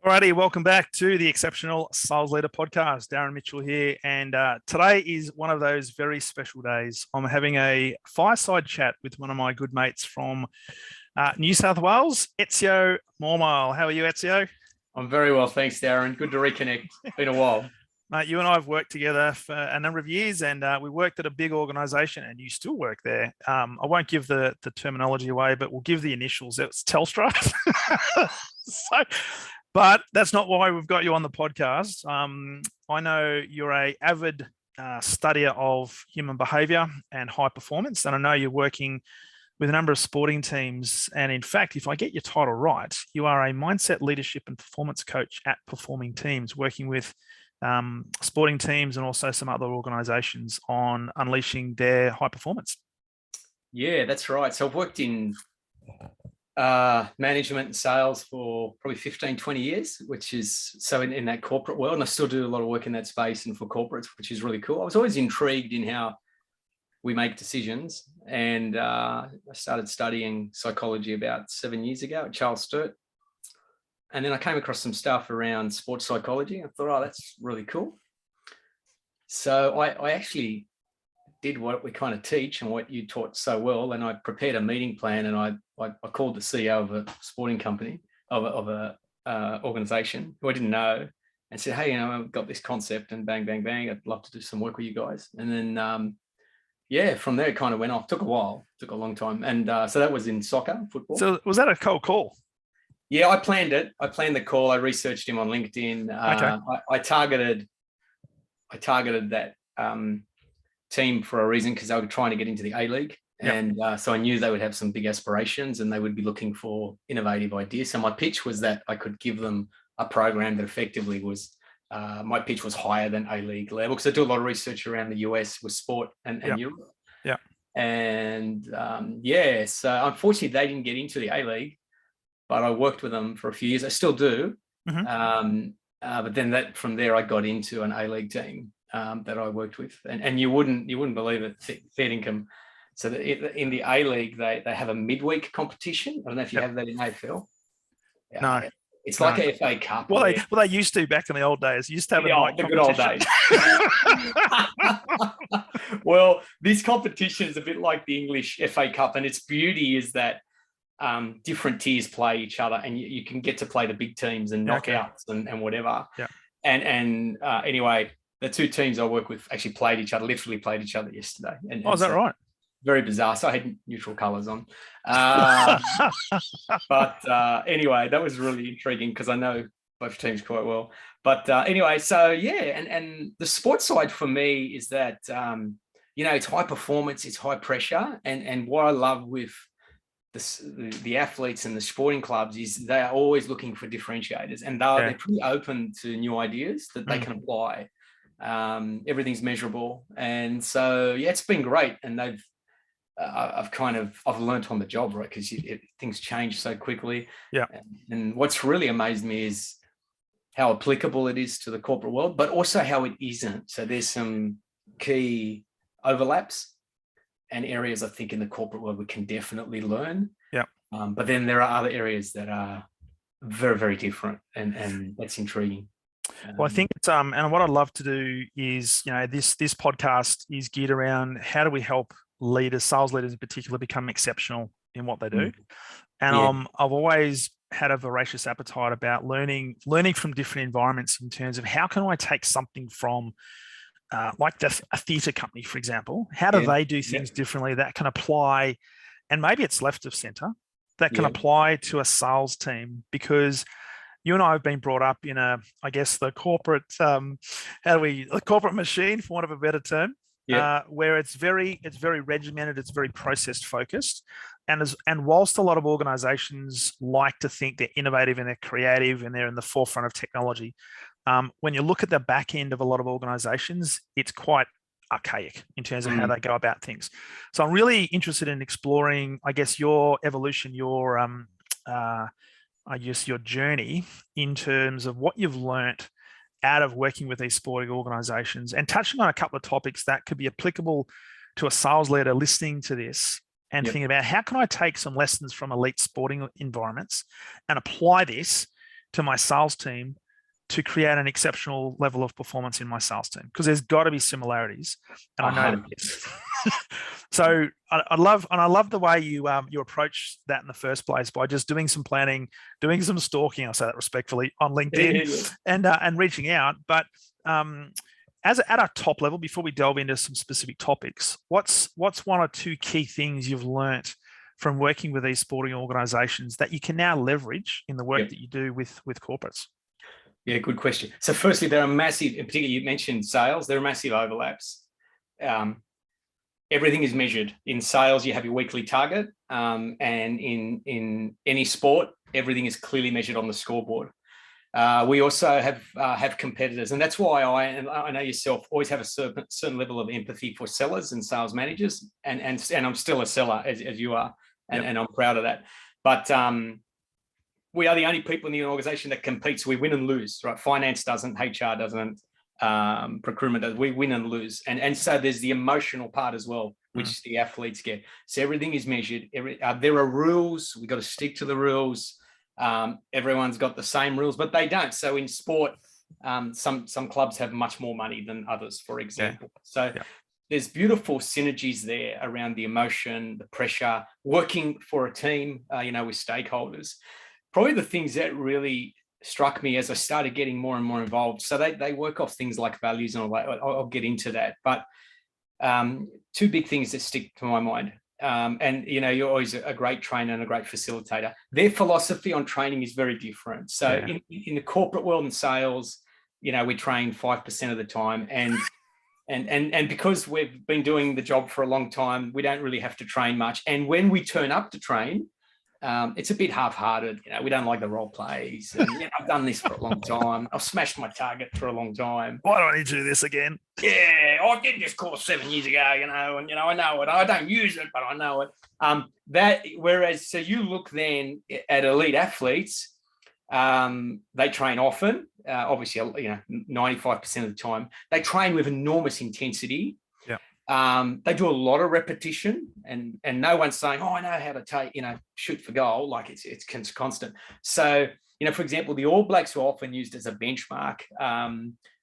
Alrighty, welcome back to the Exceptional Sales Leader Podcast. Darren Mitchell here, and today is one of those very special days. I'm having a fireside chat with one of my good mates from New South Wales, Ezio Mormile. How are you, Ezio? I'm very well, thanks, Darren. Good to reconnect. Been a while. Mate, you and I have worked together for a number of years, and we worked at a big organisation, and you still work there. I won't give the terminology away, but we'll give the initials. It's Telstra. But that's not why we've got you on the podcast. I know you're an avid studier of human behaviour and high performance, and I know you're working with a number of sporting teams. And in fact, if I get your title right, you are a mindset, leadership and performance coach at performing teams, working with sporting teams and also some other organisations on unleashing their high performance. Yeah, that's right. So I've worked in management and sales for probably 15, 20 years, which is so in that corporate world. And I still do a lot of work in that space and for corporates, which is really cool. I was always intrigued in how we make decisions. And I started studying psychology about 7 years ago at Charles Sturt. And then I came across some stuff around sports psychology. I thought, oh, that's really cool. So I actually did what we kind of teach and what you taught so well. And I prepared a meeting plan, and I called the CEO of a sporting company, of a organization who I didn't know, and said, hey, I've got this concept, and bang, bang, bang, I'd love to do some work with you guys. And then, from there it kind of went off. Took a while, took a long time. And so that was in soccer, football. So was that a cold call? Yeah, I planned it. I planned the call. I researched him on LinkedIn. Okay. I targeted that team for a reason, because they were trying to get into the A-League. Yep. And so I knew they would have some big aspirations and they would be looking for innovative ideas. So my pitch was that I could give them a program that effectively was, my pitch was higher than A-League level, because I do a lot of research around the US with sport and Yep. Europe. Yeah. And so unfortunately they didn't get into the A-League, but I worked with them for a few years. I still do. Mm-hmm. But then from there I got into an A-League team that I worked with, and you wouldn't believe it. Fair income. So in the A-League, they have a midweek competition. I don't know if you have that in AFL. No, it's like a FA Cup. Well, they used to back in the old days. You used to have the good old days. Well, this competition is a bit like the English FA Cup, and its beauty is that different tiers play each other, and you can get to play the big teams and knockouts and whatever. Yeah. And anyway, the two teams I work with actually literally played each other yesterday. And is that right? Very bizarre. So I had neutral colours on. But anyway, that was really intriguing because I know both teams quite well. But anyway, so yeah, and the sports side for me is that, it's high performance, it's high pressure. And what I love with the athletes and the sporting clubs is they are always looking for differentiators, and they're pretty open to new ideas that they can apply. Everything's measurable, and so it's been great. And I've learned on the job, right? Because things change so quickly. Yeah. And what's really amazed me is how applicable it is to the corporate world, but also how it isn't. So there's some key overlaps and areas I think in the corporate world we can definitely learn. Yeah. But then there are other areas that are very, very different, and that's intriguing. Well, I think it's and what I'd love to do is, this podcast is geared around how do we help leaders, sales leaders in particular, become exceptional in what they do. And I've always had a voracious appetite about learning from different environments in terms of how can I take something from like a theatre company, for example. How do they do things differently that can apply, and maybe it's left of centre, that can apply to a sales team? Because you and I have been brought up in the corporate, the corporate machine, for want of a better term, where it's very regimented, it's very process focused. And whilst a lot of organizations like to think they're innovative and they're creative and they're in the forefront of technology, when you look at the back end of a lot of organizations, it's quite archaic in terms of how they go about things. So I'm really interested in exploring, your evolution, your journey in terms of what you've learnt out of working with these sporting organizations, and touching on a couple of topics that could be applicable to a sales leader listening to this and thinking about how can I take some lessons from elite sporting environments and apply this to my sales team to create an exceptional level of performance in my sales team? Because there's got to be similarities, and I know that. So I love the way you approach that in the first place by just doing some planning, doing some stalking. I say that respectfully on LinkedIn, and reaching out. But at a top level, before we delve into some specific topics, what's one or two key things you've learnt from working with these sporting organisations that you can now leverage in the work that you do with corporates? Yeah, good question. So firstly, there are massive, particularly you mentioned sales, there are massive overlaps. Everything is measured. In sales, you have your weekly target, and in any sport, everything is clearly measured on the scoreboard. We also have competitors, and that's why I know yourself, always have a certain level of empathy for sellers and sales managers, and I'm still a seller as you are, and I'm proud of that. But we are the only people in the organization that competes. We win and lose, right? Finance doesn't, HR doesn't, procurement does. We win and lose, and so there's the emotional part as well, which the athletes get. So everything is measured. There are rules. We've got to stick to the rules. Everyone's got the same rules, but they don't. So in sport, some clubs have much more money than others, for example. There's beautiful synergies there around the emotion, the pressure, working for a team, with stakeholders. Probably the things that really struck me as I started getting more and more involved. So they work off things like values and all that. I'll get into that. But two big things that stick to my mind. And you're always a great trainer and a great facilitator. Their philosophy on training is very different. So in the corporate world and sales, we train 5% of the time, and because we've been doing the job for a long time, we don't really have to train much. And when we turn up to train, it's a bit half-hearted. We don't like the role plays. And, I've done this for a long time. I've smashed my target for a long time. Why do I need to do this again? Yeah, I did this course 7 years ago, and I know it. I don't use it, but I know it. Whereas, so you look then at elite athletes, they train often. Obviously, 95% of the time, they train with enormous intensity. They do a lot of repetition, and no one's saying, I know how to shoot for goal. Like it's constant. So, for example, the All Blacks are often used as a benchmark.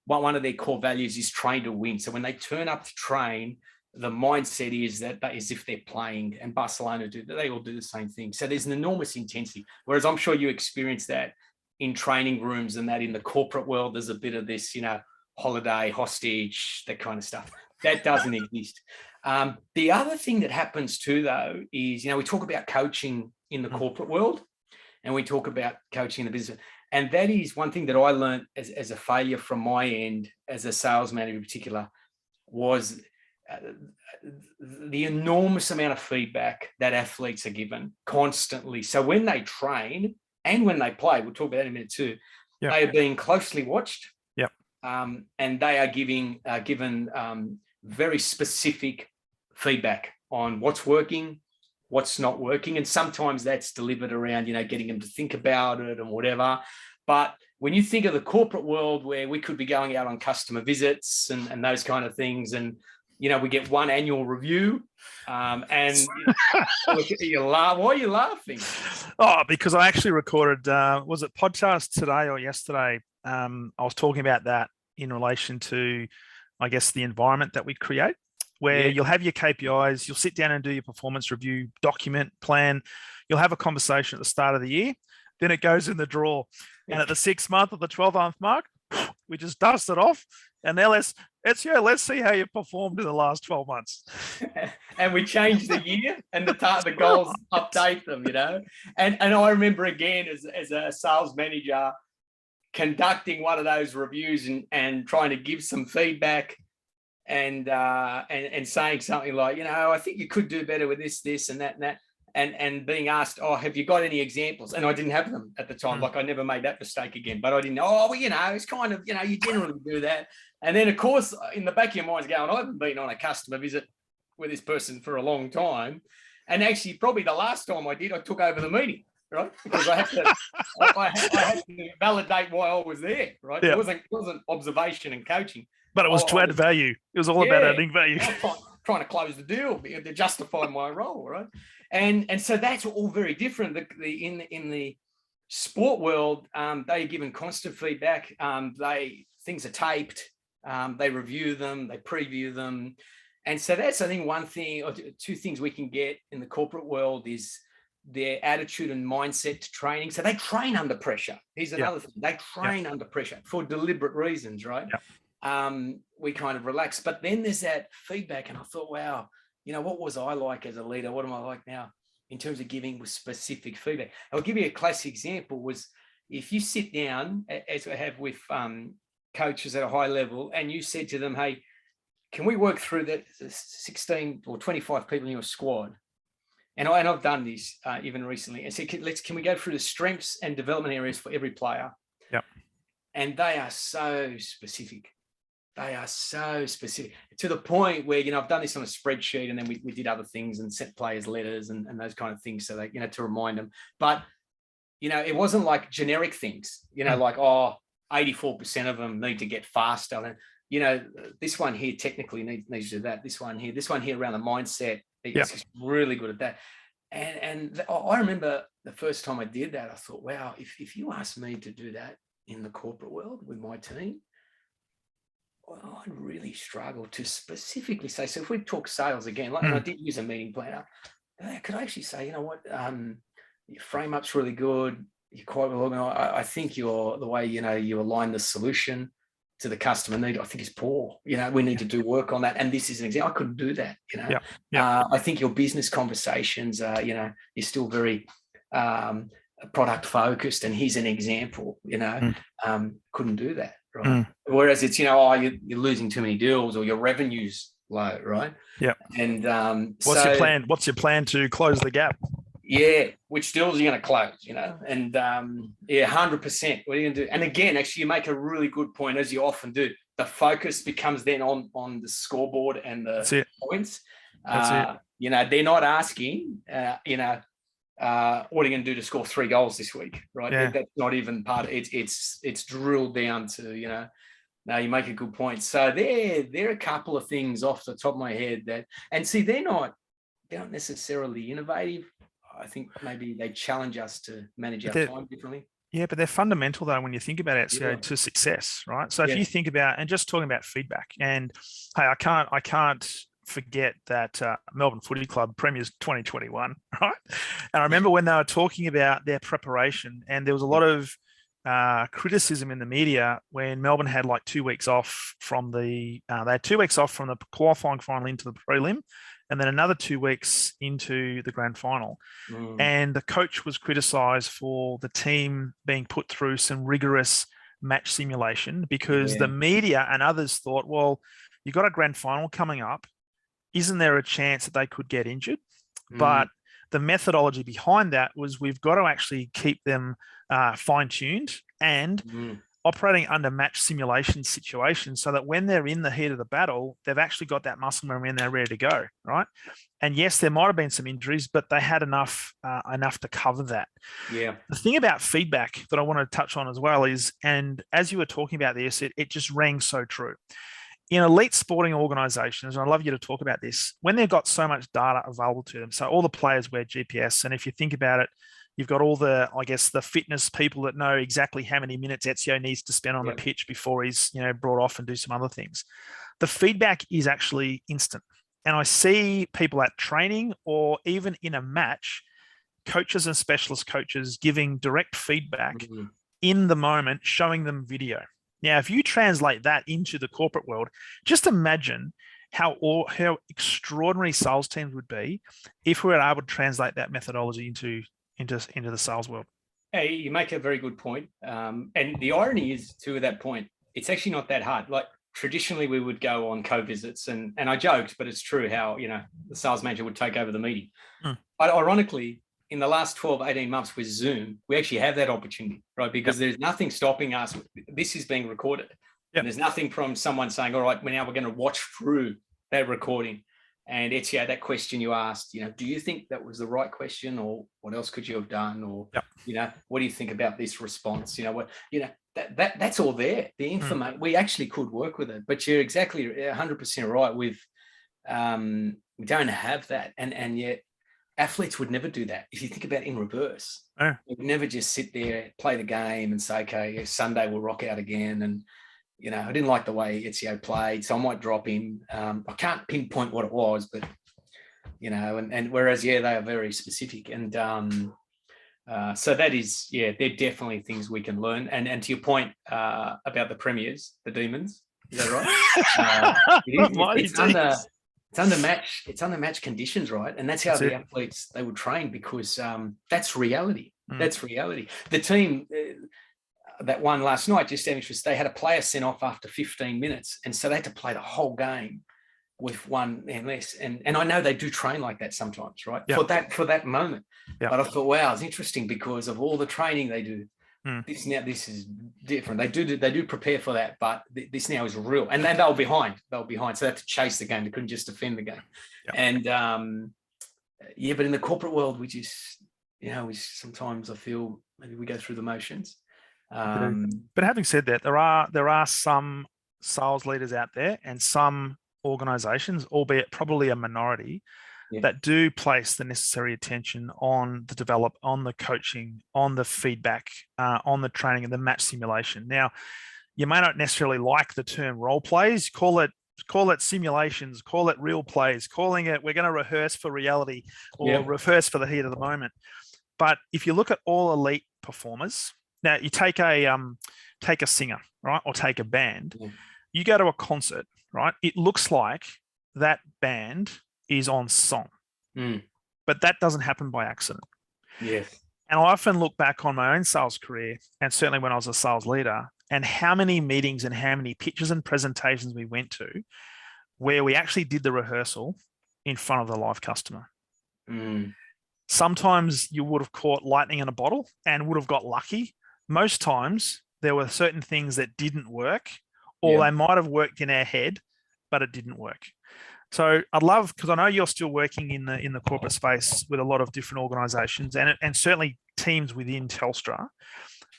One of their core values is train to win. So when they turn up to train, the mindset is that as if they're playing, and Barcelona they all do the same thing. So there's an enormous intensity. Whereas I'm sure you experience that in training rooms, and that in the corporate world, there's a bit of this, holiday, hostage, that kind of stuff. That doesn't exist. The other thing that happens too, though, is, we talk about coaching in the corporate world, and we talk about coaching in the business. And that is one thing that I learned as a failure from my end, as a sales manager in particular, was the enormous amount of feedback that athletes are given constantly. So when they train and when they play, we'll talk about that in a minute too, they are being closely watched. And they are given very specific feedback on what's working, what's not working. And sometimes that's delivered around, getting them to think about it and whatever. But when you think of the corporate world, where we could be going out on customer visits and those kind of things, and, we get one annual review, and you laugh. Why are you laughing? Oh, because I actually recorded, was it podcast today or yesterday? I was talking about that in relation to, I guess, the environment that we create, where you'll have your KPIs, you'll sit down and do your performance review, document, plan, you'll have a conversation at the start of the year, then it goes in the drawer. And at the 6th month or the 12th month, we just dust it off. And now let's see how you performed in the last 12 months. And we change the year and the goals, update them, And I remember again as a sales manager, conducting one of those reviews and trying to give some feedback and saying something like, I think you could do better with this and that, and being asked, have you got any examples? And I didn't have them at the time. Like, I never made that mistake again, but I didn't, it's kind of, you generally do that. And then of course, in the back of your mind's going, I haven't been on a customer visit with this person for a long time. And actually probably the last time I did, I took over the meeting. Right, because I had to validate why I was there. Right, it wasn't observation and coaching, but it was to add value. It was all about adding value. Trying to close the deal to justify my role, right? And so that's all very different. In the Sport world, they're given constant feedback. Things are taped. They review them, they preview them. And so that's, I think, one thing or two things we can get in the corporate world is their attitude and mindset to training. So they train under pressure. Here's another thing. They train under pressure for deliberate reasons, right? We kind of relax. But then there's that feedback. And I thought, wow, what was I like as a leader? What am I like now in terms of giving with specific feedback? I'll give you a classic example was if you sit down, as I have with coaches at a high level, and you said to them, hey, can we work through the 16 or 25 people in your squad? And I've done this even recently. And said, can we go through the strengths and development areas for every player? Yep. And they are so specific. They are so specific to the point where, I've done this on a spreadsheet, and then we did other things and sent players letters and those kind of things. So they, to remind them, but, it wasn't like generic things, like, 84% of them need to get faster. And, this one here technically needs to do that. This one here around the mindset, it's really good at that. And I remember the first time I did that, I thought, wow, if you asked me to do that in the corporate world with my team, well, I'd really struggle to specifically say, so if we talk sales again, and I did use a meeting planner, could I actually say, your frame up's really good. You're quite well organized. I think the way, you align the solution to the customer need, I think is poor. We need to do work on that. And this is an example. I couldn't do that. I think your business conversations, you're still very product focused. And here's an example, couldn't do that. Right. Whereas it's, you're losing too many deals or your revenue's low. Right. Yeah. And what's your plan? What's your plan to close the gap? Yeah, which deals are you going to close, and 100%. What are you going to do? And again, actually, you make a really good point, as you often do. The focus becomes then on the scoreboard and the points. They're not asking, what are you going to do to score 3 goals this week, right? Yeah. That's not even part of it. It's drilled down to, now you make a good point. So there are a couple of things off the top of my head that, and see, they're not necessarily innovative. I think maybe they challenge us to manage our time differently. Yeah, but they're fundamental though when you think about it, to success, right? So if you think about, and just talking about feedback, and hey, I can't forget that Melbourne Footy Club Premiers 2021, right? And I remember when they were talking about their preparation, and there was a lot of criticism in the media when Melbourne had like 2 weeks off from they had 2 weeks off from the qualifying final into the prelim, and then another 2 weeks into the grand final. And the coach was criticised for the team being put through some rigorous match simulation because the media and others thought, well, you've got a grand final coming up. Isn't there a chance that they could get injured? But the methodology behind that was we've got to actually keep them fine-tuned and operating under match simulation situations so that when they're in the heat of the battle, they've actually got that muscle memory and they're ready to go, right? And yes, there might have been some injuries, but they had enough to cover that. Yeah. The thing about feedback that I want to touch on as well is, and as you were talking about this, it just rang so true. In elite sporting organizations, and I'd love you to talk about this, when they've got so much data available to them, so all the players wear GPS, and if you think about it, you've got all the, I guess, the fitness people that know exactly how many minutes Ezio needs to spend on the pitch before he's, brought off and do some other things. The feedback is actually instant. And I see people at training or even in a match, coaches and specialist coaches giving direct feedback in the moment, showing them video. Now, if you translate that into the corporate world, just imagine how extraordinary sales teams would be if we were able to translate that methodology into the sales world. Hey, you make a very good point. And the irony is, too, at that point, it's actually not that hard. Like traditionally we would go on co-visits and I joked, but it's true how, the sales manager would take over the meeting. But ironically, in the last 12, 18 months with Zoom, we actually have that opportunity, right? Because there's nothing stopping us. This is being recorded. And there's nothing from someone saying, all right, now we're going to watch through that recording. And it's, that question you asked, do you think that was the right question, or what else could you have done? Or, what do you think about this response? That's all there. The information, we actually could work with it, but you're exactly 100% right. We don't have that. And yet athletes would never do that. If you think about it in reverse, they would never just sit there, play the game and say, okay, Sunday we'll rock out again. And, I didn't like the way Ezio played, so I might drop him. I can't pinpoint what it was, but, and whereas, they are very specific. And so that is, they're definitely things we can learn. And to your point about the premiers, the demons, is that right? It's under match conditions, right? And that's how the athletes, they would train, because that's reality. That's reality. The team that won last night, just demonstrates they had a player sent off after 15 minutes, and so they had to play the whole game with one man less. And I know they do train like that sometimes, right? Yep. For that moment. Yep. But I thought, wow, it's interesting because of all the training they do. This is different. They do prepare for that, but this now is real. And then they were behind. So they had to chase the game. They couldn't just defend the game. Yep. And but in the corporate world, we just, sometimes I feel maybe we go through the motions. But having said that, there are some sales leaders out there and some organizations, albeit probably a minority, that do place the necessary attention on the coaching, on the feedback, on the training and the match simulation. Now, you may not necessarily like the term role plays, call it simulations, call it real plays, calling it, we're going to rehearse for reality or rehearse for the heat of the moment. But if you look at all elite performers, now you take a singer, right? Or take a band, you go to a concert, right? It looks like that band is on song, but that doesn't happen by accident. Yes. And I often look back on my own sales career, and certainly when I was a sales leader, and how many meetings and how many pitches and presentations we went to where we actually did the rehearsal in front of the live customer. Sometimes you would have caught lightning in a bottle and would have got lucky. Most times there were certain things that didn't work, or they might have worked in our head, but it didn't work. So I'd love, because I know you're still working in the corporate space with a lot of different organizations and certainly teams within Telstra.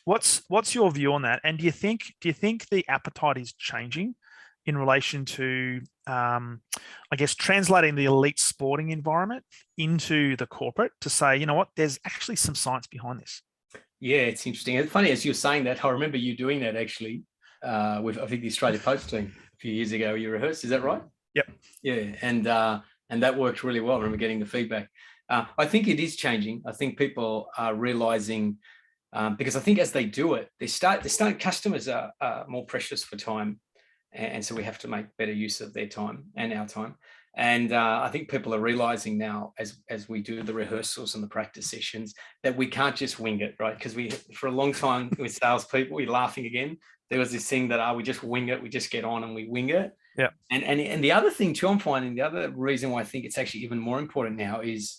What's your view on that? And do you think the appetite is changing in relation to, I guess, translating the elite sporting environment into the corporate to say, you know what, there's actually some science behind this? Yeah, it's interesting. It's funny as you're saying that. I remember you doing that actually with, I think, the Australia Post team a few years ago. You rehearsed, is that right? Yep. Yeah, and that worked really well. I remember getting the feedback. I think it is changing. I think people are realizing, because I think as they do it, customers are more precious for time, and so we have to make better use of their time and our time. And I think people are realizing now, as we do the rehearsals and the practice sessions, that we can't just wing it, right? Because for a long time with salespeople, we're laughing again. There was this thing that we just wing it, we just get on and we wing it. Yeah. And the other thing too, I'm finding, the other reason why I think it's actually even more important now is,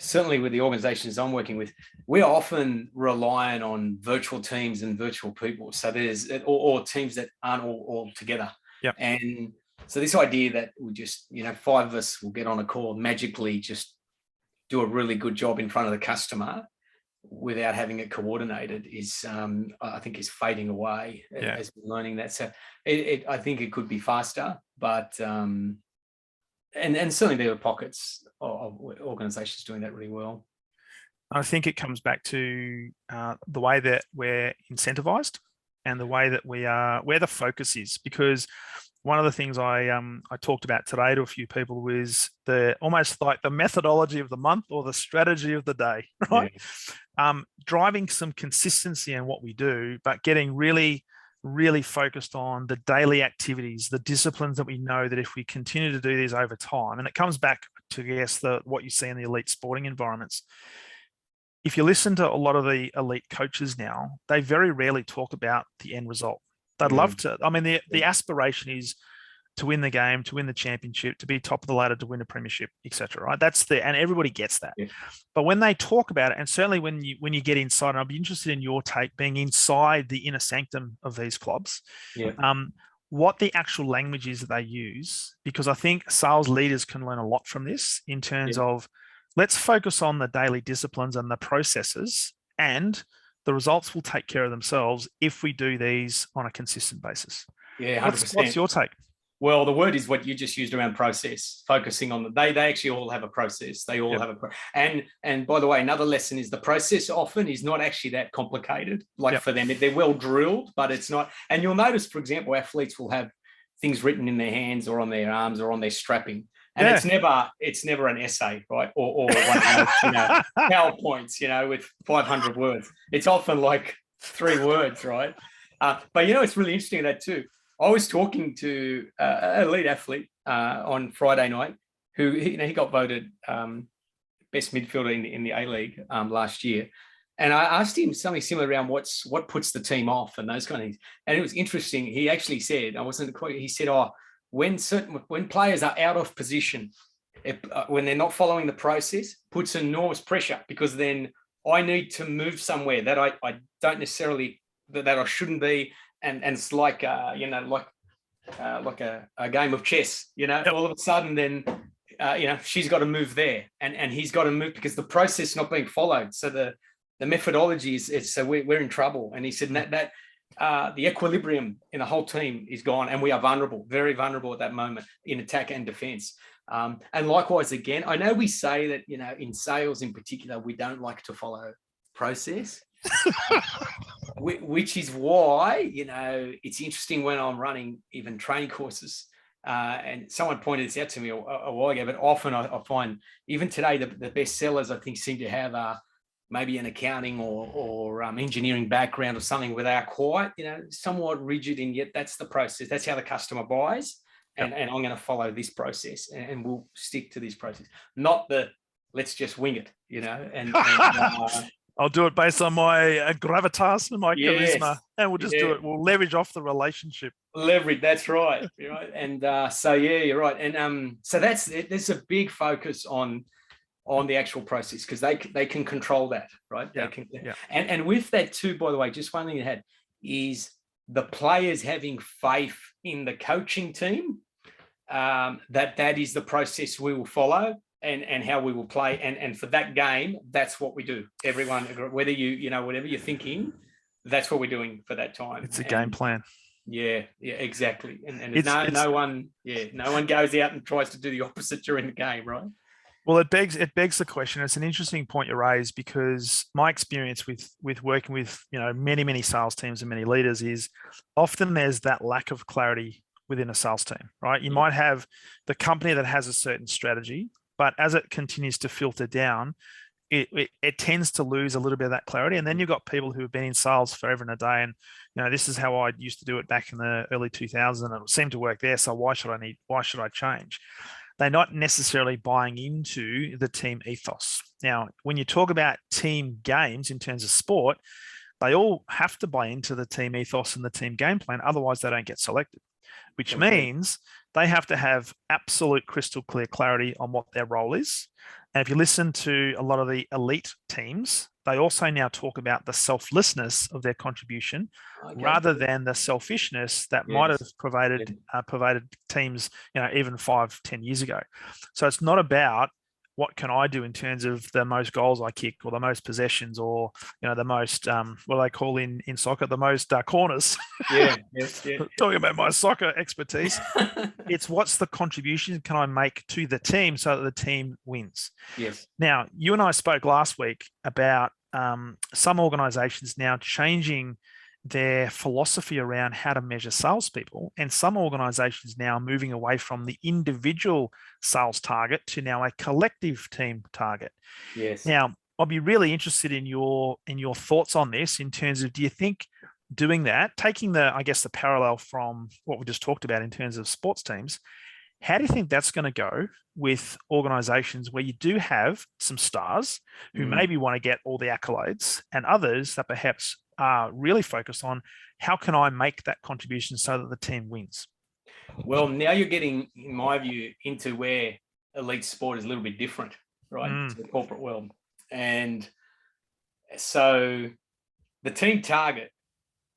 certainly with the organizations I'm working with, we're often relying on virtual teams and virtual people. So there's or teams that aren't all together. Yeah. And so this idea that we just, 5 of us will get on a call, magically just do a really good job in front of the customer without having it coordinated is, I think, is fading away as we're learning that. So I think it could be faster, but and certainly there are pockets of organizations doing that really well. I think it comes back to the way that we're incentivized and the way that where the focus is, because one of the things I talked about today to a few people was almost like the methodology of the month or the strategy of the day, right? Yeah. Driving some consistency in what we do, but getting really, really focused on the daily activities, the disciplines that we know that if we continue to do these over time, and it comes back to, I guess, what you see in the elite sporting environments. If you listen to a lot of the elite coaches now, they very rarely talk about the end result. They'd love to. I mean, the aspiration is to win the game, to win the championship, to be top of the ladder, to win a premiership, etc. Right? And everybody gets that. Yeah. But when they talk about it, and certainly when you get inside, and I'll be interested in your take, being inside the inner sanctum of these clubs, what the actual language is that they use, because I think sales leaders can learn a lot from this in terms of, let's focus on the daily disciplines and the processes, and the results will take care of themselves if we do these on a consistent basis. Yeah, 100%. What's your take? Well, the word is what you just used around process, focusing on they actually all have a process. They all have and by the way, another lesson is the process often is not actually that complicated. Like for them, they're well drilled, but it's not. And you'll notice, for example, athletes will have things written in their hands or on their arms or on their strapping. And it's never an essay, right? Or one of those, PowerPoints, with 500 words. It's often like 3 words, right? But it's really interesting that too. I was talking to an elite athlete on Friday night who he got voted best midfielder in the A-League last year. And I asked him something similar around what puts the team off and those kind of things. And it was interesting. He actually said, he said, when players are out of position, when they're not following the process, puts enormous pressure, because then I need to move somewhere that I don't necessarily, that I shouldn't be. And it's like a game of chess, all of a sudden then, she's got to move there and he's got to move because the process is not being followed. So the methodology is so we're in trouble. And he said that the equilibrium in the whole team is gone and we are vulnerable, very vulnerable at that moment in attack and defense. And likewise, again, I know we say that, in sales in particular, we don't like to follow process. Which is why, it's interesting when I'm running even training courses, and someone pointed this out to me a while ago, but often I find even today, the best sellers, I think, seem to have maybe an accounting or engineering background or something where they are quite, somewhat rigid, and yet that's the process. That's how the customer buys. And I'm going to follow this process and we'll stick to this process, not let's just wing it, and I'll do it based on my gravitas and my charisma, and we'll just do it. We'll leverage off the relationship. Leverage, that's right. And you're right. And so there's a big focus on the actual process because they can control that, right? And with that too, by the way, just one thing you had is the players having faith in the coaching team, that is the process we will follow. And how we will play, and for that game, that's what we do. Everyone, whether whatever you're thinking, that's what we're doing for that time. It's a game plan. Yeah, exactly. And no one goes out and tries to do the opposite during the game, right? Well, it begs the question. It's an interesting point you raise because my experience with working with many sales teams and many leaders is often there's that lack of clarity within a sales team, right? You might have the company that has a certain strategy, but as it continues to filter down, it tends to lose a little bit of that clarity. And then you've got people who have been in sales forever and a day. And, this is how I used to do it back in the early 2000s. And it seemed to work there. So why should I change? They're not necessarily buying into the team ethos. Now, when you talk about team games in terms of sport, they all have to buy into the team ethos and the team game plan. Otherwise, they don't get selected, which means they have to have absolute crystal clear clarity on what their role is. And if you listen to a lot of the elite teams, they also now talk about the selflessness of their contribution rather than the selfishness that might have provided teams, even 5-10 years ago. So it's not about what can I do in terms of the most goals I kick or the most possessions or, the most, what they call in soccer, the most corners. Talking about my soccer expertise. It's what's the contribution can I make to the team so that the team wins? Yes. Now, you and I spoke last week about some organizations now changing their philosophy around how to measure salespeople, and some organizations now moving away from the individual sales target to now a collective team target. Yes. Now, I'll be really interested in your thoughts on this in terms of, do you think doing that, taking the parallel from what we just talked about in terms of sports teams, how do you think that's going to go with organizations where you do have some stars who maybe want to get all the accolades and others that perhaps are really focused on how can I make that contribution so that the team wins? Well, now you're getting, in my view, into where elite sport is a little bit different, right, to the corporate world. And so the team target,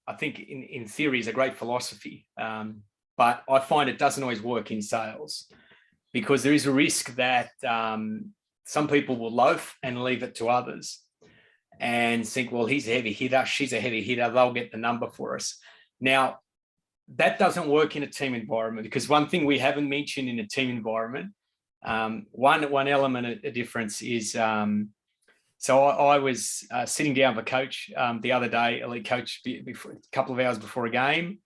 I think in theory is a great philosophy, but I find it doesn't always work in sales because there is a risk that some people will loaf and leave it to others and think, well, he's a heavy hitter, she's a heavy hitter, they'll get the number for us. Now, that doesn't work in a team environment, because one thing we haven't mentioned in a team environment, one element of difference is, so I was sitting down with a coach the other day, elite coach, before, a couple of hours before a game,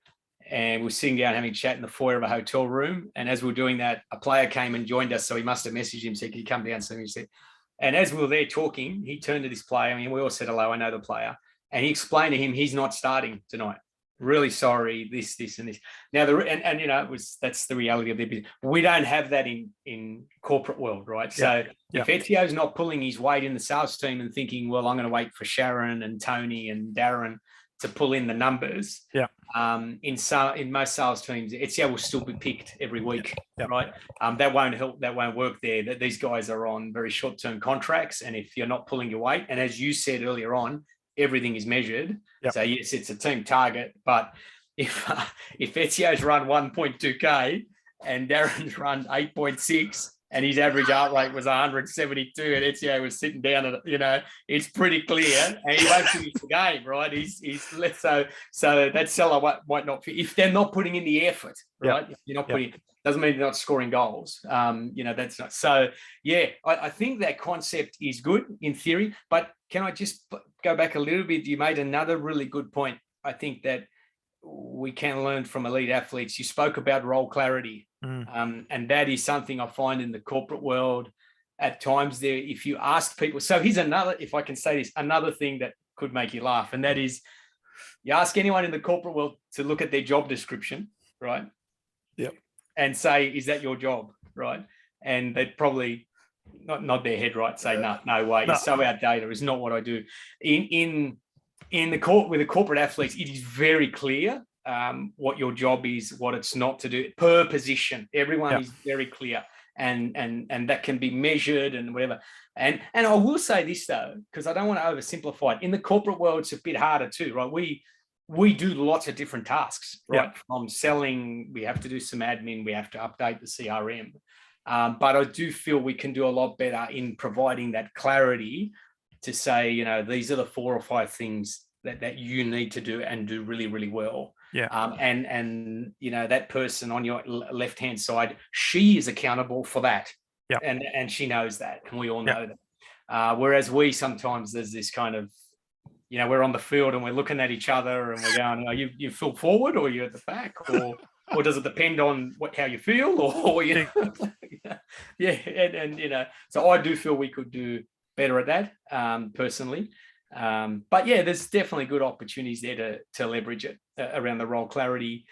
and we're sitting down having a chat in the foyer of a hotel room. And as we were doing that, a player came and joined us, so he must have messaged him, said, "Can you come down?" So he said, and as we were there talking, he turned to this player. I mean, we all said hello. I know the player, and he explained to him he's not starting tonight. Really sorry, this, and this. Now, and you know, that's the reality of their business. We don't have that in corporate world, right? So if Ezio's not pulling his weight in the sales team and thinking, well, I'm going to wait for Sharon and Tony and Darren to pull in the numbers. In most sales teams, Ezio will still be picked every week, right? That won't help. That won't work there. That these guys are on very short-term contracts, and if you're not pulling your weight, and as you said earlier on, everything is measured. So yes, it's a team target. But if Ezio's run 1.2K and Darren's run 8.6 and his average heart rate was 172 and Ezio was sitting down at, you know, it's pretty clear, and he won't finish the game, right? So that seller might not fit if they're not putting in the effort, right? If you're not putting, doesn't mean they're not scoring goals. You know, that's not so. Yeah, I think that concept is good in theory, but can I just go back a little bit? You made another really good point. I think that we can learn from elite athletes. You spoke about role clarity, and that is something I find in the corporate world at times. There, if you ask people, so here's another, if I can say this, another thing that could make you laugh, and that is, you ask anyone in the corporate world to look at their job description, right? And say, is that your job, right? And they'd probably nod their head, right? Say, no way. It's so outdated. It's not what I do. In the court with the corporate athletes, it is very clear what your job is, what it's not to do per position. Everyone is very clear, and that can be measured and whatever. And I will say this though, because I don't want to oversimplify it. In the corporate world, it's a bit harder too, right? We do lots of different tasks, right? From selling, we have to do some admin, we have to update the CRM. But I do feel we can do a lot better in providing that clarity to say, you know, these are the 4 or 5 things that you need to do and do really, really well. And you know, that person on your left-hand side, she is accountable for that. And she knows that, and we all know that. Whereas we sometimes, there's this kind of, you know, we're on the field and we're looking at each other and we're going, are you feel forward or you're at the back, or does it depend on how you feel, or you know? And you know, so I do feel we could do better at that, personally. But yeah, there's definitely good opportunities there to leverage it around the role clarity,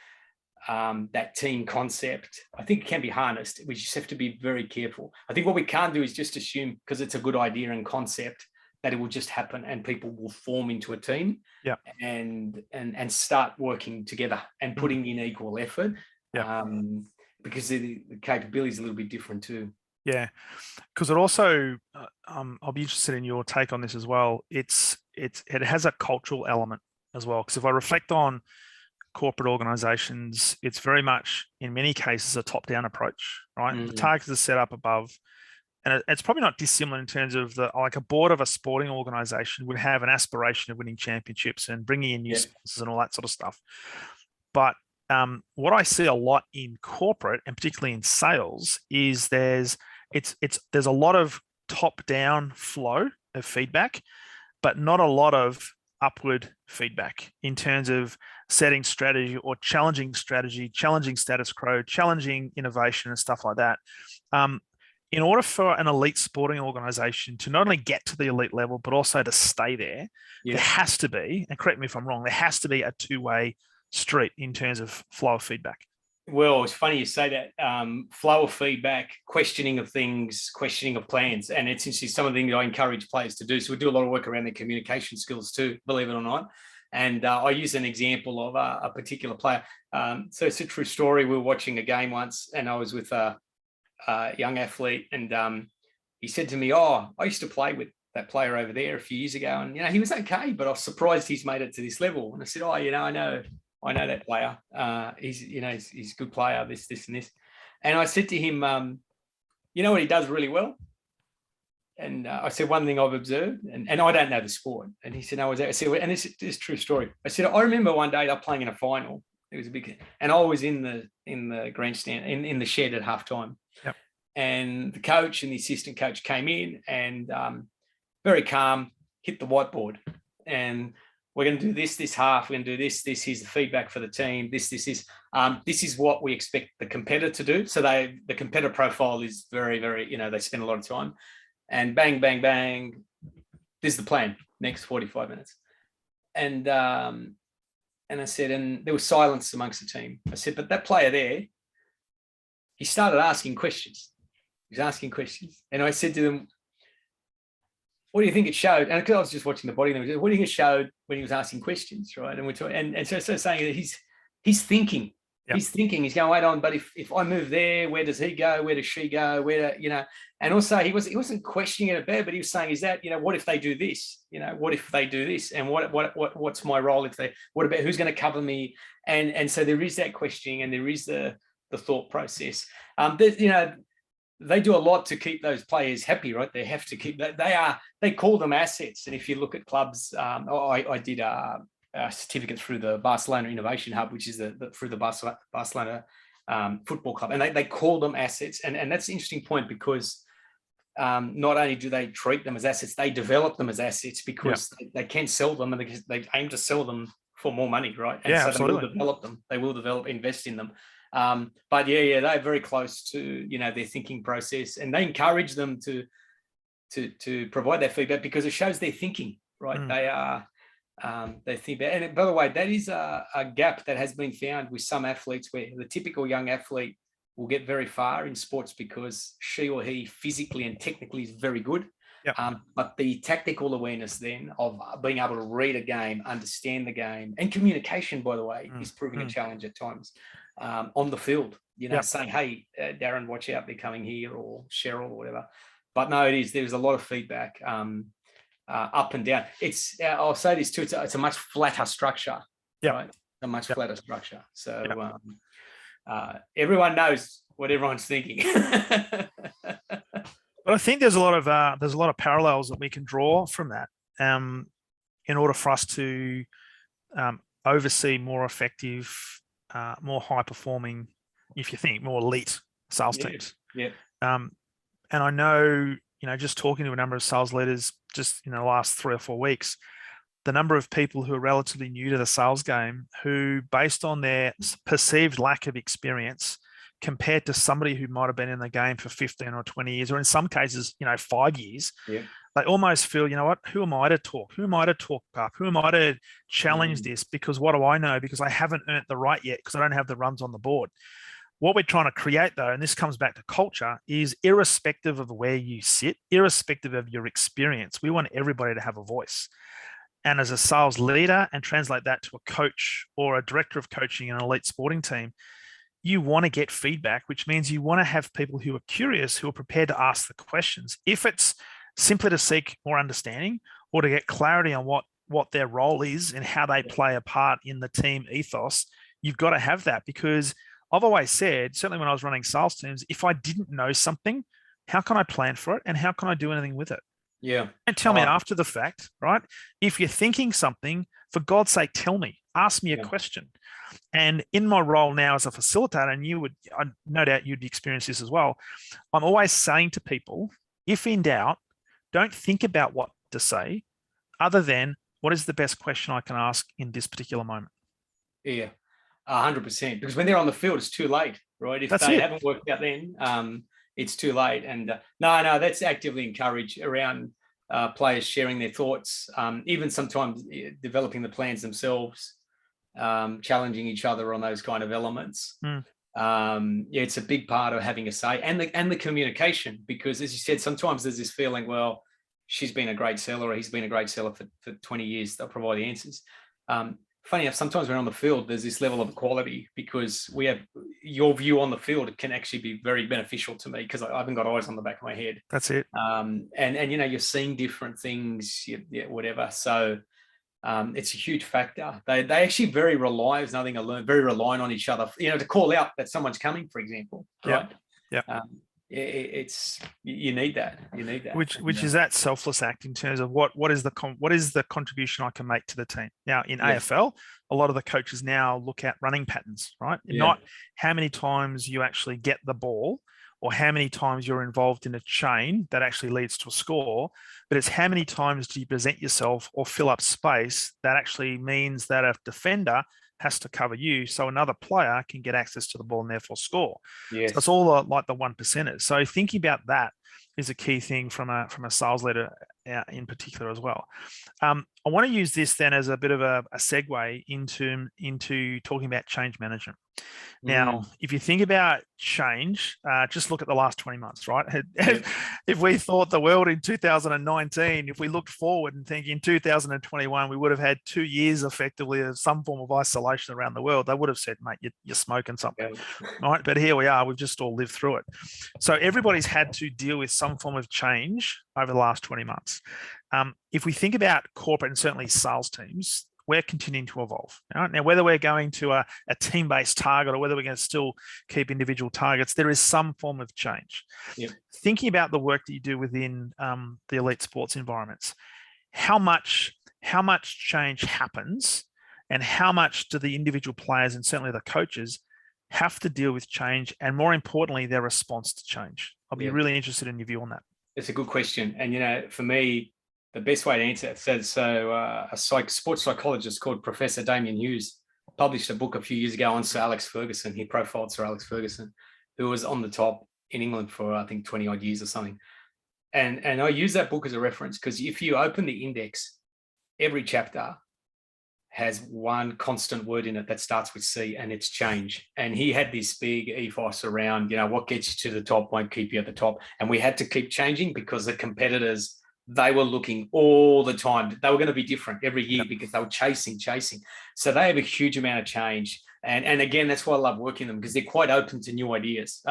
that team concept. I think it can be harnessed. We just have to be very careful. I think what we can't do is just assume because it's a good idea and concept that it will just happen and people will form into a team and start working together and putting in equal effort, because the capability is a little bit different too. Yeah, because it also, I'll be interested in your take on this as well. It has a cultural element as well, because if I reflect on corporate organizations, it's very much, in many cases, a top-down approach, right? The targets are set up above. And it's probably not dissimilar in terms of like a board of a sporting organization would have an aspiration of winning championships and bringing in new sponsors and all that sort of stuff. But what I see a lot in corporate, and particularly in sales, is there's a lot of top-down flow of feedback, but not a lot of upward feedback in terms of setting strategy or challenging strategy, challenging status quo, challenging innovation and stuff like that. In order for an elite sporting organization to not only get to the elite level, but also to stay there, there has to be, and correct me if I'm wrong, there has to be a two-way street in terms of flow of feedback. Well, it's funny you say that. Flow of feedback, questioning of things, questioning of plans. And it's actually some of the things I encourage players to do. So we do a lot of work around their communication skills too, believe it or not. And I use an example of a particular player. So it's a true story. We were watching a game once and I was with a young athlete, and he said to me, I used to play with that player over there a few years ago, and you know, he was okay, but I was surprised he's made it to this level. And I said, you know, I know that player. He's a good player, this and this. And I said to him, you know what he does really well? And I said, one thing I've observed, and I don't know the sport. And he said, no, I said, and this is a true story. I said, I remember one day they're playing in a final, It was a big, and I was in the grandstand, in the shed at halftime. Yep. And the coach and the assistant coach came in and very calm, hit the whiteboard, and we're going to do this half. We're going to do this. Here's the feedback for the team. This is what we expect the competitor to do. So the competitor profile is very, very, they spend a lot of time, and bang, bang, bang. This is the plan. Next 45 minutes. And I said, and there was silence amongst the team. I said, but that player there, he started asking questions. He was asking questions. And I said to them, what do you think it showed? And because I was just watching the body language, what do you think it showed when he was asking questions, right? And we're talking, and so saying that he's thinking. Yep. He's thinking. He's going, wait on, but if I move there, where does he go? Where does she go? And also he wasn't questioning it a bit, but he was saying, is that, what if they do this? What if they do this? And what's my role if they? What about who's going to cover me? And so there is that questioning, and there is the thought process. They do a lot to keep those players happy, right? They have to keep that. They call them assets. And if you look at clubs, I did a certificate through the Barcelona Innovation Hub, which is through the Barcelona Football Club, and they call them assets. And that's an interesting point, because not only do they treat them as assets, they develop them as assets, because they can sell them, and they aim to sell them for more money, right? And so absolutely. They will develop them. They will invest in them. But they're very close to their thinking process, and they encourage them to provide that feedback, because it shows their thinking, right? They think about, and by the way, that is a gap that has been found with some athletes, where the typical young athlete will get very far in sports because she or he physically and technically is very good. Yep. But the tactical awareness then of being able to read a game, understand the game, and communication, by the way, is proving a challenge at times on the field, saying, hey, Darren, watch out, they're coming here, or Cheryl, or whatever. But no, there's a lot of feedback up and down. I'll say this too, it's a much flatter structure, right? A much flatter structure. So everyone knows what everyone's thinking. But I think there's a lot of parallels that we can draw from that in order for us to oversee more effective, more high performing, if you think, more elite sales teams. Yeah. And I know, just talking to a number of sales leaders just in the last 3 or 4 weeks, the number of people who are relatively new to the sales game, who, based on their perceived lack of experience, compared to somebody who might have been in the game for 15 or 20 years, or in some cases, 5 years, they almost feel, what, who am I to talk? Who am I to talk up? Who am I to challenge this? Because what do I know? Because I haven't earned the right yet, because I don't have the runs on the board. What we're trying to create, though, and this comes back to culture, is irrespective of where you sit, irrespective of your experience, we want everybody to have a voice. And as a sales leader, and translate that to a coach or a director of coaching in an elite sporting team, you want to get feedback, which means you want to have people who are curious, who are prepared to ask the questions. If it's simply to seek more understanding or to get clarity on what their role is and how they play a part in the team ethos, you've got to have that, because I've always said, certainly when I was running sales teams, if I didn't know something, how can I plan for it, and how can I do anything with it? Yeah. And tell me after the fact, right? If you're thinking something, for God's sake, tell me, ask me a question. And in my role now as a facilitator, and no doubt you'd experience this as well, I'm always saying to people, if in doubt, don't think about what to say, other than what is the best question I can ask in this particular moment. Yeah, 100%. Because when they're on the field, it's too late, right? If they haven't worked out then, it's too late. And no, that's actively encouraged around players sharing their thoughts, even sometimes developing the plans themselves, challenging each other on those kind of elements. It's a big part of having a say, and the communication, because as you said, sometimes there's this feeling, well, she's been a great seller, or he's been a great seller for 20 years, they'll provide the answers. Funny enough, sometimes when on the field, there's this level of equality, because we have your view on the field. It can actually be very beneficial to me, because I haven't got eyes on the back of my head. That's it. And you're seeing different things, whatever. So it's a huge factor. They actually very reliant on each other, to call out that someone's coming, for example. Right? Yeah. it's you need that. Which is that selfless act in terms of what is the contribution I can make to the team. Now in AFL, a lot of the coaches now look at running patterns, right? Not how many times you actually get the ball or how many times you're involved in a chain that actually leads to a score, but it's how many times do you present yourself or fill up space that actually means that a defender has to cover you so another player can get access to the ball and therefore score. Yes. So it's all like the 1%ers. So thinking about that is a key thing from a sales leader in particular as well. I want to use this then as a bit of a segue into talking about change management. Now, if you think about change, just look at the last 20 months, right? If we thought the world in 2019, if we looked forward and think in 2021, we would have had 2 years effectively of some form of isolation around the world, they would have said, mate, you're smoking something, right? But here we are, we've just all lived through it. So everybody's had to deal with some form of change over the last 20 months. If we think about corporate and certainly sales teams, we're continuing to evolve. Right? Now, whether we're going to a team-based target or whether we're going to still keep individual targets, there is some form of change. Thinking about the work that you do within the elite sports environments, how much change happens and how much do the individual players and certainly the coaches have to deal with change and more importantly, their response to change? I'll be really interested in your view on that. It's a good question. And, for me, the best way to answer it, a sports psychologist called Professor Damien Hughes published a book a few years ago on Sir Alex Ferguson. He profiled Sir Alex Ferguson, who was on the top in England for, I think, 20 odd years or something. And I use that book as a reference because if you open the index, every chapter has one constant word in it that starts with C, and it's change. And he had this big ethos around, what gets you to the top won't keep you at the top. And we had to keep changing because the competitors, they were looking all the time. They were going to be different every year because they were chasing. So they have a huge amount of change. And again, that's why I love working with them because they're quite open to new ideas.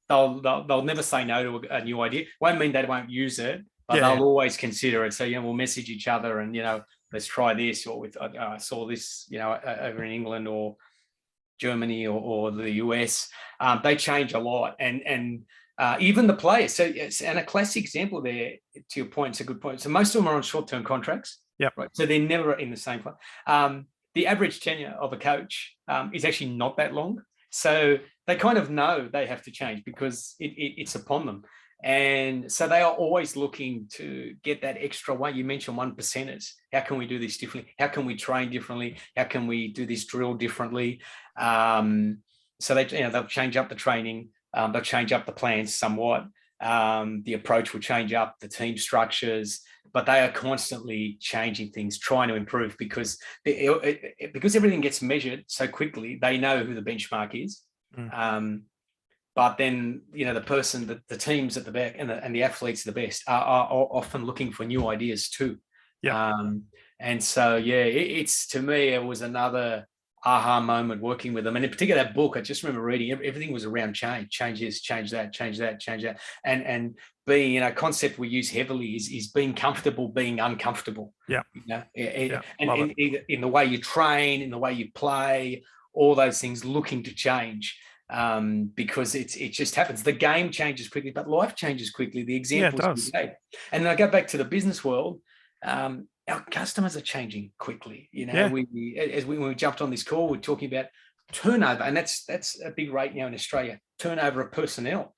They'll never say no to a new idea. Won't mean they won't use it, but they'll always consider it. So, we'll message each other and, let's try this, or I saw this, over in England or Germany or the US. They change a lot. And even the players. So, and a classic example there, to your point, it's a good point. So most of them are on short-term contracts. Right. So they're never in the same place. The average tenure of a coach is actually not that long. So they kind of know they have to change because it's upon them. And so they are always looking to get that extra one. You mentioned 1%ers. How can we do this differently? How can we train differently? How can we do this drill differently? So they'll change up the training. They'll change up the plans somewhat. The approach will change up, the team structures, but they are constantly changing things, trying to improve because everything gets measured so quickly. They know who the benchmark is. But then, the teams at the back and the athletes at the best are often looking for new ideas too. And so, it's to me, it was another aha moment working with them. And in particular, that book, I just remember reading, everything was around change this, change that. And being, a concept we use heavily is being comfortable, being uncomfortable. In the way you train, in the way you play, all those things looking to change. Because it just happens. The game changes quickly, but life changes quickly. The examples we made. And then I go back to the business world. Our customers are changing quickly. When we jumped on this call, we're talking about turnover, and that's a big rate now in Australia. Turnover of personnel,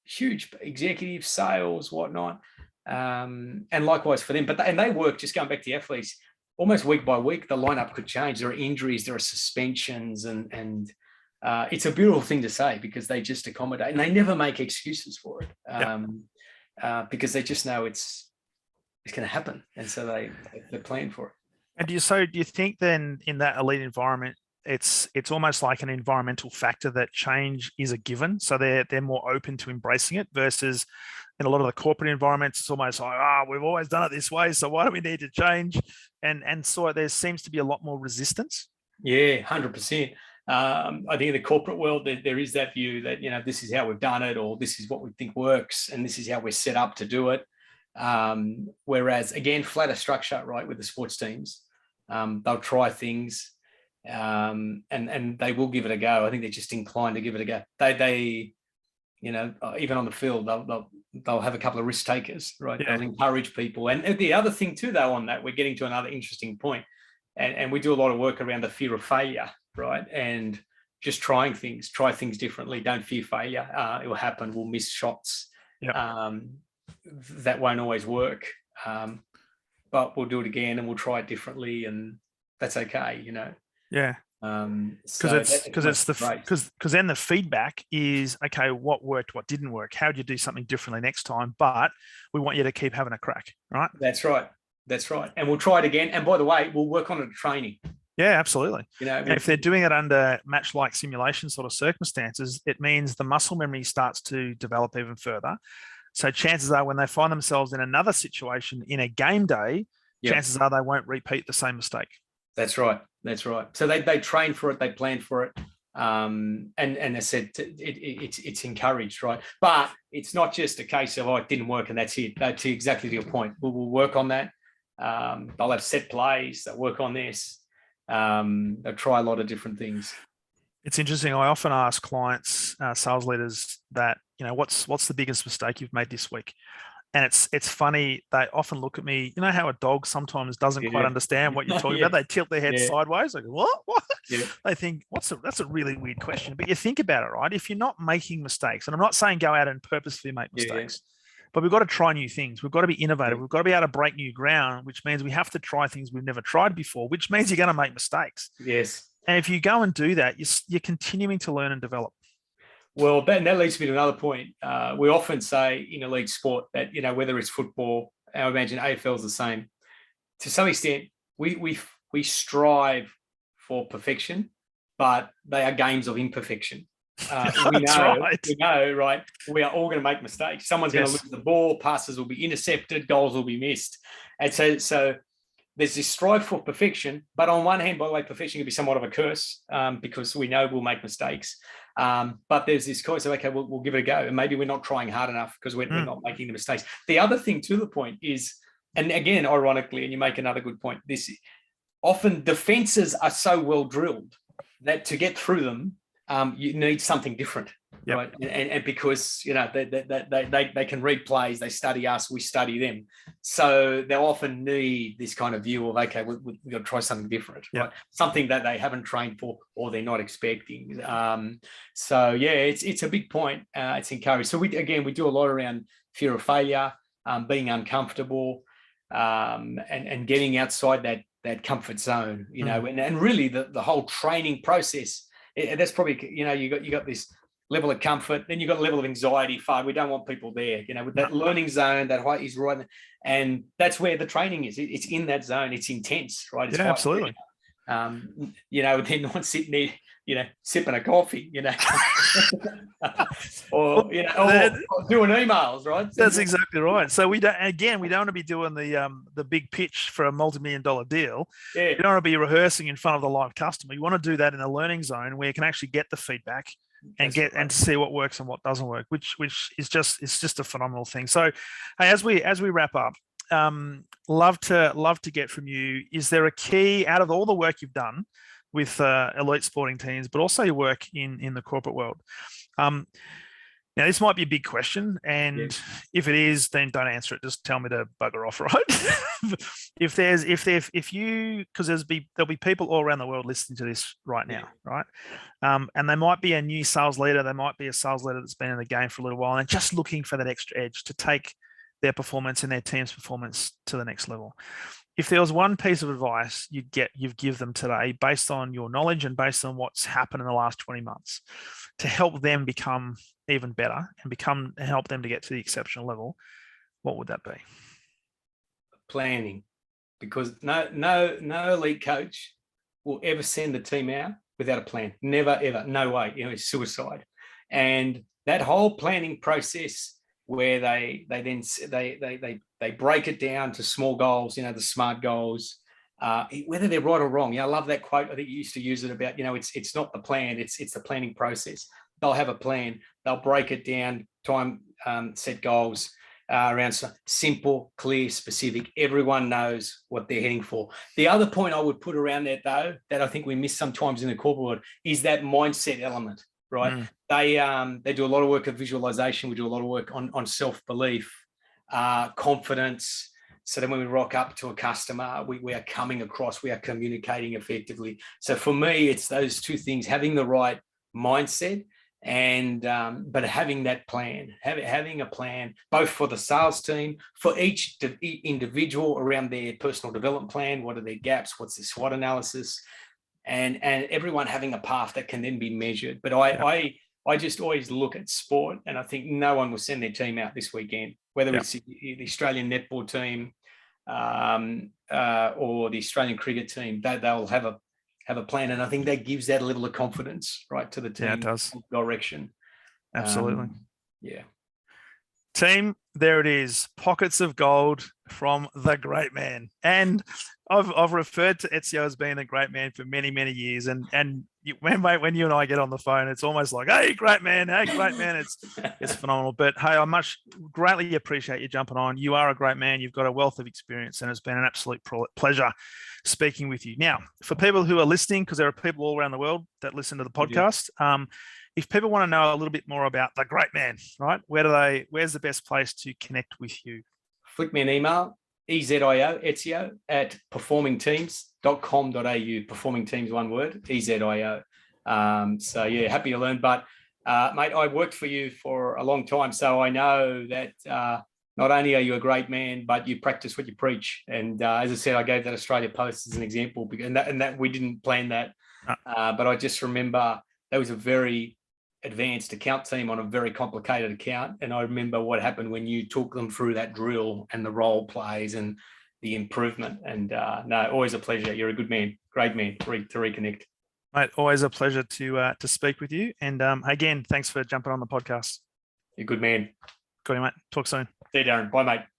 huge executive sales, whatnot, and likewise for them. But they work. Just going back to the athletes, almost week by week, the lineup could change. There are injuries, there are suspensions, and it's a beautiful thing to say because they just accommodate and they never make excuses for it because they just know it's going to happen, and so they plan for it. And do you think then in that elite environment, it's almost like an environmental factor that change is a given, so they're more open to embracing it versus in a lot of the corporate environments, it's almost like we've always done it this way, so why do we need to change? And so there seems to be a lot more resistance. 100%. I think in the corporate world, there is that view that, this is how we've done it, or this is what we think works, and this is how we're set up to do it. Whereas, again, flatter structure, right, with the sports teams, they'll try things and they will give it a go. I think they're just inclined to give it a go. even on the field, they'll have a couple of risk takers, right? Yeah. They'll encourage people. And the other thing too, though, on that, we're getting to another interesting point, and we do a lot of work around the fear of failure, right? And just try things differently. Don't fear failure. It will happen. We'll miss shots. Yeah. That won't always work. But we'll do it again, and we'll try it differently, and that's okay, Yeah. Because then the feedback is, okay, what worked, what didn't work, how do you do something differently next time? But we want you to keep having a crack, right? That's right. And we'll try it again. And by the way, we'll work on it at training. Yeah, absolutely. If they're doing it under match-like simulation sort of circumstances, it means the muscle memory starts to develop even further. So chances are when they find themselves in another situation in a game day, chances are they won't repeat the same mistake. That's right. So they train for it, they plan for it, and I said it's encouraged, right? But it's not just a case of it didn't work and that's it. That's exactly to your point. We'll work on that. They'll have set plays. They'll work on this. They'll try a lot of different things. It's interesting. I often ask clients, sales leaders, that what's the biggest mistake you've made this week? And it's funny, they often look at me, how a dog sometimes doesn't quite understand what you're talking about. They tilt their head sideways, like, what? Yeah. They think, that's a really weird question. But you think about it, right? If you're not making mistakes, and I'm not saying go out and purposefully make mistakes, but we've got to try new things. We've got to be innovative. We've got to be able to break new ground, which means we have to try things we've never tried before, which means you're going to make mistakes. Yes. And if you go and do that, you're continuing to learn and develop. Well, Ben, that leads me to another point. We often say in elite sport that, whether it's football, I imagine AFL is the same. To some extent, we strive for perfection, but they are games of imperfection. We know, right? We are all going to make mistakes. Someone's going to lose the ball, passes will be intercepted, goals will be missed. And so there's this strive for perfection, but on one hand, by the way, perfection can be somewhat of a curse because we know we'll make mistakes. But there's this choice of, okay, we'll give it a go. And maybe we're not trying hard enough because we're not making the mistakes. The other thing to the point is, and again, ironically, and you make another good point, this often defenses are so well drilled that to get through them, you need something different. Yep. Right. And because, they can read plays, they study us, we study them. So they'll often need this kind of view of, okay, we've got to try something different, yep. Right? Something that they haven't trained for or they're not expecting. It's a big point. It's encouraged. So we do a lot around fear of failure, being uncomfortable, and getting outside that comfort zone, and really the whole training process. That's probably, you got this level of comfort, then you've got a level of anxiety. We don't want people there, with that learning zone, that height is right. And that's where the training is. It's in that zone. It's intense, right? It's absolutely. They're not sitting there, sipping a coffee, or doing emails, right? That's exactly right. So we don't want to be doing the big pitch for a multi-million-dollar deal. Yeah. You don't want to be rehearsing in front of the live customer. You want to do that in a learning zone where you can actually get the feedback and and see what works and what doesn't work, which is just a phenomenal thing. So, hey, as we wrap up, love to get from you, is there a key out of all the work you've done with elite sporting teams, but also your work in the corporate world? Now, this might be a big question, and if it is, then don't answer it. Just tell me to bugger off, right? Because there'll be people all around the world listening to this right now, right? And they might be a new sales leader. They might be a sales leader that's been in the game for a little while and just looking for that extra edge to take their performance and their team's performance to the next level. If there was one piece of advice you'd give them today, based on your knowledge and based on what's happened in the last 20 months, to help them become even better and help them to get to the exceptional level, what would that be? Planning, because no elite coach will ever send the team out without a plan. Never, ever, no way. It's suicide. And that whole planning process, where they break it down to small goals, the SMART goals, whether they're right or wrong. I love that quote. I think you used to use it about, it's not the plan, it's the planning process. They'll have a plan. They'll break it down, time set goals around simple, clear, specific. Everyone knows what they're heading for. The other point I would put around that, though, that I think we miss sometimes in the corporate world, is that mindset element. right? They do a lot of work of visualization. We do a lot of work on self-belief, confidence. So then when we rock up to a customer, we are coming across, we are communicating effectively. So for me, it's those two things: having the right mindset and but having that plan, having a plan both for the sales team, for each individual around their personal development plan. What are their gaps? What's their SWOT analysis? And everyone having a path that can then be measured. But I just always look at sport, and I think no one will send their team out this weekend, whether it's the Australian netball team or the Australian cricket team. They'll have a plan, and I think that gives that level of confidence, right, to the team. Yeah, it does. Direction. Absolutely. Yeah. Team, there it is. Pockets of gold from the great man. And I've referred to Ezio as being a great man for many, many years. And when you and I get on the phone, it's almost like, hey, great man. It's phenomenal. But hey, I greatly appreciate you jumping on. You are a great man. You've got a wealth of experience, and it's been an absolute pleasure speaking with you. Now, for people who are listening, because there are people all around the world that listen to the podcast, if people want to know a little bit more about the great man, right? Where's the best place to connect with you? Flick me an email, Ezio at performingteams.com.au. Performing teams, one word, Ezio. So yeah, happy to learn. But mate, I worked for you for a long time, so I know that not only are you a great man, but you practice what you preach. And as I said, I gave that Australia Post as an example, and that we didn't plan that, but I just remember that was a very advanced account team on a very complicated account, and I remember what happened when you took them through that drill and the role plays and the improvement. And no, always a pleasure. You're a good man, great man to reconnect. Mate, always a pleasure to speak with you. And again, thanks for jumping on the podcast. You're a good man. Got you, mate. Talk soon. See you, Darren. Bye, mate.